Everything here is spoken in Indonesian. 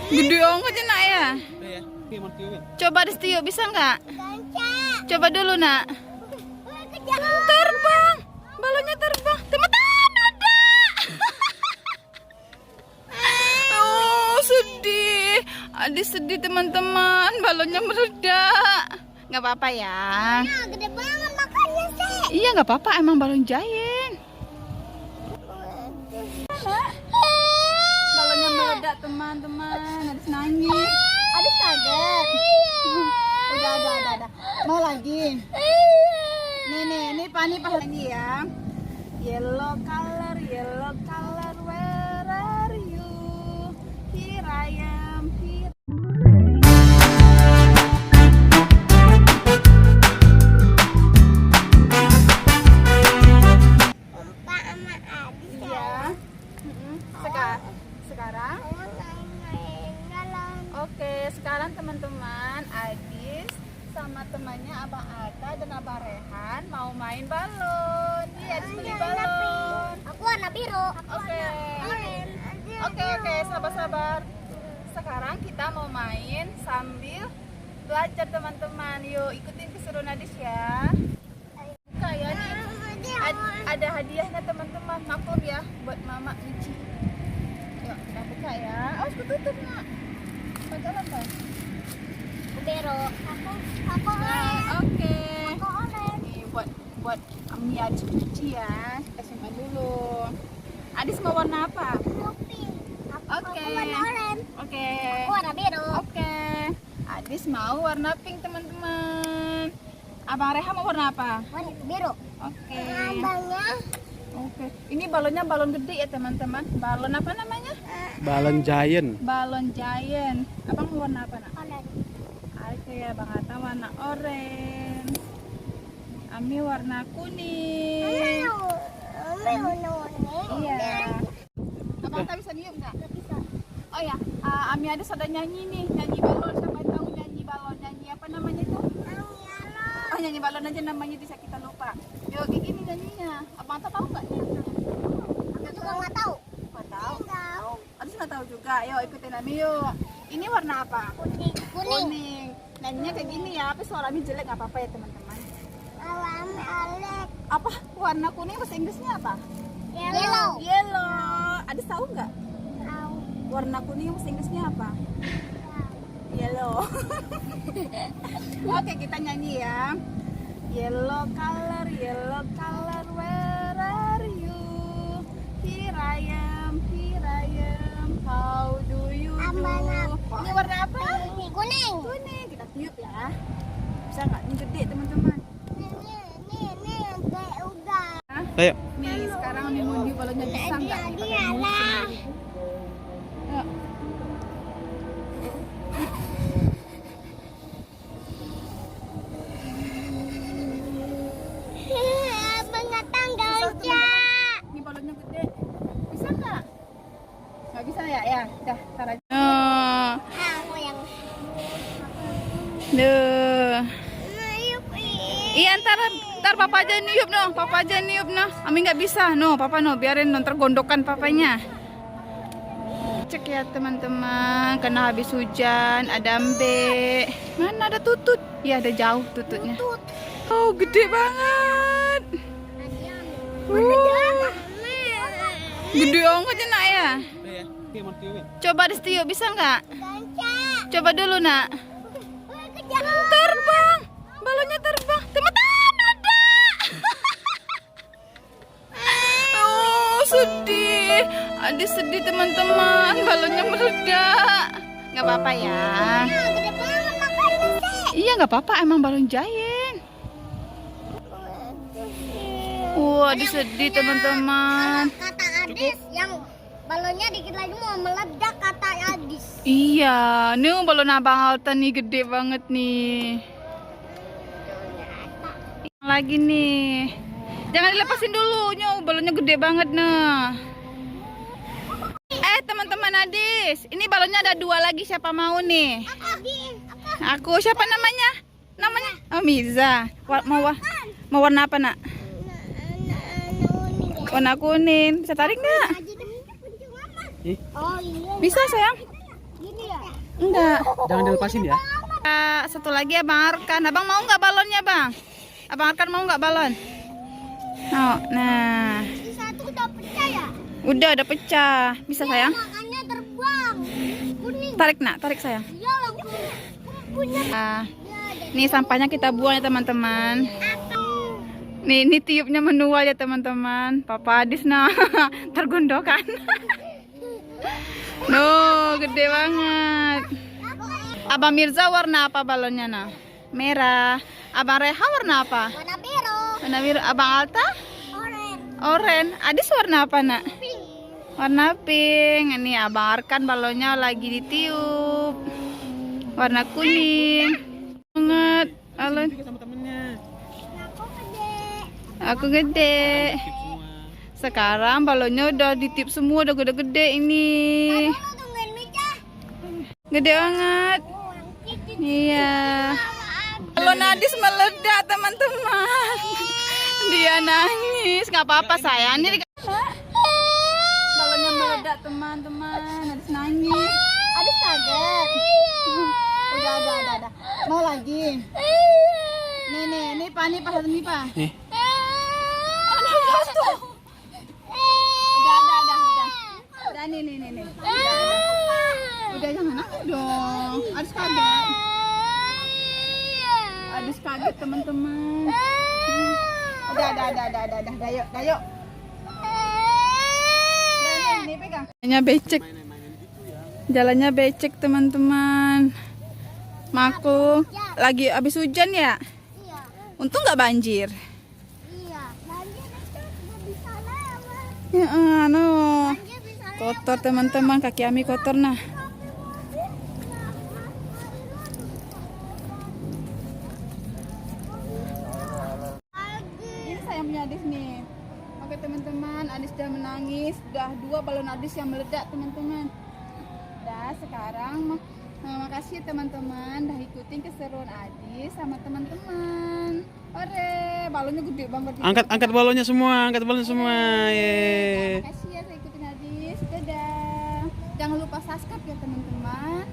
Gede banget ya nak ya. Coba Destiyo bisa nggak? Coba dulu nak. Terbang, balonnya terbang. Teman-teman meledak. Oh sedih. Adi sedih teman-teman. Balonnya meledak. Nggak apa-apa ya. Gede banget makanya sih. Iya nggak apa-apa. Emang balon giant. Balonnya meledak teman-teman. Adis nangis. Adis kaget. Udah. Mau lagi? Nih Pani lagi ya. Yellow color, where are you? Here I am, here. Ompa sama Adis. Iya. Sekarang? Oke, sekarang teman-teman Adis sama temannya Abang Ata dan Abang Rehan mau main balon. Iya, Adis beli balon. Aku warna biru. Oke. Oke, sabar. Sekarang kita mau main sambil belajar teman-teman. Yuk, ikutin keseruan Adis ya. Buka ya nih. Ada hadiahnya teman-teman. Maklum ya buat Mama Mici. Yuk, kita buka ya. Awas ketutup, Nak. Jalan, Bang. Biru. Aku Oke. Aku orange. Nih buat Ami Adis cuci ya. Kita simpan dulu. Adis mau warna apa? Pink. Oke. Aku warna orange. Oke. Aku warna biru. Oke. Adis mau warna pink teman-teman. Abang Reha mau warna apa? Warna biru. Oke. Abangnya Oke. Ini balonnya balon gede ya teman-teman. Balon apa namanya? Balon giant. Balon giant. Abang mau warna apa nak? orange. Oke ya, Bang Atta warna orange. Ami warna kuning. Iya. Abang Atta bisa niup nggak? Bisa. Oh ya, Ami ada sudah nyanyi nih, nyanyi balon. Siapa tahu nyanyi balon? Nyanyi apa namanya itu? Oh nyanyi balon aja namanya, bisa kita lupa. Yuk, kayak gini nyanyinya. Abang Atta tahu nggak nyanyi? Aku juga nggak tahu. Nggak tahu. Tahu. Adis nggak tahu juga. Yuk ikutin Ami yuk. Ini warna apa? Kuning. Kuning. Nyanyinya kayak gini ya, tapi suara Ami jelek nggak apa-apa ya teman-teman. Alam Alek. Apa? Warna kuning bahasa Inggrisnya apa? Yellow. Yellow. Adis tahu nggak? Tahu. Warna kuning bahasa Inggrisnya apa? Yellow. Oke, kita nyanyi ya. Yellow color, where are you? Here I am, how do you do? Ini warna apa? Kuning. Kuning. Kita tiup ya. Bisa nggak? Ini gede teman-teman. Nih, udah. Ayo. Nih, sekarang Ami mau di balonnya bisa nggak? Yuk. Abang Atang gajah. Ini balonnya gede. Bisa nggak? Nggak bisa ya? Ya, udah, tar aja. Aku yang Duh. niup. Iya, ntar papa aja niup no. Papa aja niup no. Ami nggak bisa no. Papa no, biarin no. Ntar gondokan papanya. Cek ya teman-teman, karena habis hujan ada embe. Mana ada tutut? Iya ada jauh tututnya. Oh gede banget. Gede banget ya nak ya. Coba Destiyo bisa nggak? Coba dulu nak. Terbang, balonnya terbang. Teman-teman meledak. Oh sedih. Adis sedih teman-teman, balonnya meledak. Nggak apa-apa ya. Gede banget makanya sih. Iya nggak apa-apa, emang balon giant. Wah, Adis sedih teman-teman. Kata Adis yang balonnya dikit lagi mau meledak kata Adis. Iya, nih balon Abang Alta nih gede banget nih. Lagi nih. Jangan dilepasin dulu, nyu balonnya gede banget nah. Teman-teman Adis, ini balonnya ada 2 lagi, siapa mau nih? Aku, siapa namanya? Namanya? Oh Miza. Mau warna apa nak? Warna kuning. Bisa tarik nggak? Oh iya. Bisa sayang? Gini ya. Enggak. Jangan dilepasin ya. Satu lagi Abang Arkan. Abang mau nggak balonnya bang? Abang Arkan mau nggak balon? Oh, nah. Si satu udah pecah ya? Udah pecah. Bisa sayang? Makanya terbang. Kuning. Tarik nak, tarik sayang. Iya langsung punya. Nah, nih sampahnya kita buang ya teman-teman. Nih, ini tiupnya menua ya teman-teman. Papa Adis nah tergondokan. Nuh, gede banget. Abang Mirza warna apa balonnya nah? Merah. Abang Reha warna apa? Warna biru. Warna biru. Abang Alta? Oren. Oranye. Adis warna apa nak? Pink. Warna pink. Ini Abang Arkan balonnya lagi ditiup. Warna kuning. Banget. Halo. Sama temennya. Aku gede. Aku gede. Sekarang balonnya udah ditiup semua, udah gede-gede ini. Kamu tungguin Mika. Gede banget. Iya. Balon Adis meledak teman-teman. Dia nangis. Gak apa-apa sayang. Ini balonnya meledak teman-teman. Adis nangis. Adis kaget. Udah. Mau lagi? Nih Pak, nih Pak, nih Pak. Nih. Aduh, jatuh. Udah, nih. Udah jangan nangis dong. Adis kaget. Adis kaget teman-teman. Udah. Dayo. Nih pegang. Jalannya becek. Jalannya becek teman-teman. Maku lagi habis hujan ya. Iya. Untung nggak banjir. Iya. Banjir itu nggak bisa lewat. Ya, Banjir bisa lewat. kotor teman-teman, kaki Ami kotor nah. Ini saya punya Adis nih. Oke teman-teman, Adis udah menangis. Udah 2 balon Adis yang meledak teman-teman. Dah sekarang makasih teman-teman dah ikutin keseruan Adis sama teman-teman. Ore, balonnya gede banget. Angkat balonnya semua, Yeay. Makasih ya saya ikutin Adis. Dadah. Jangan lupa subscribe ya teman-teman.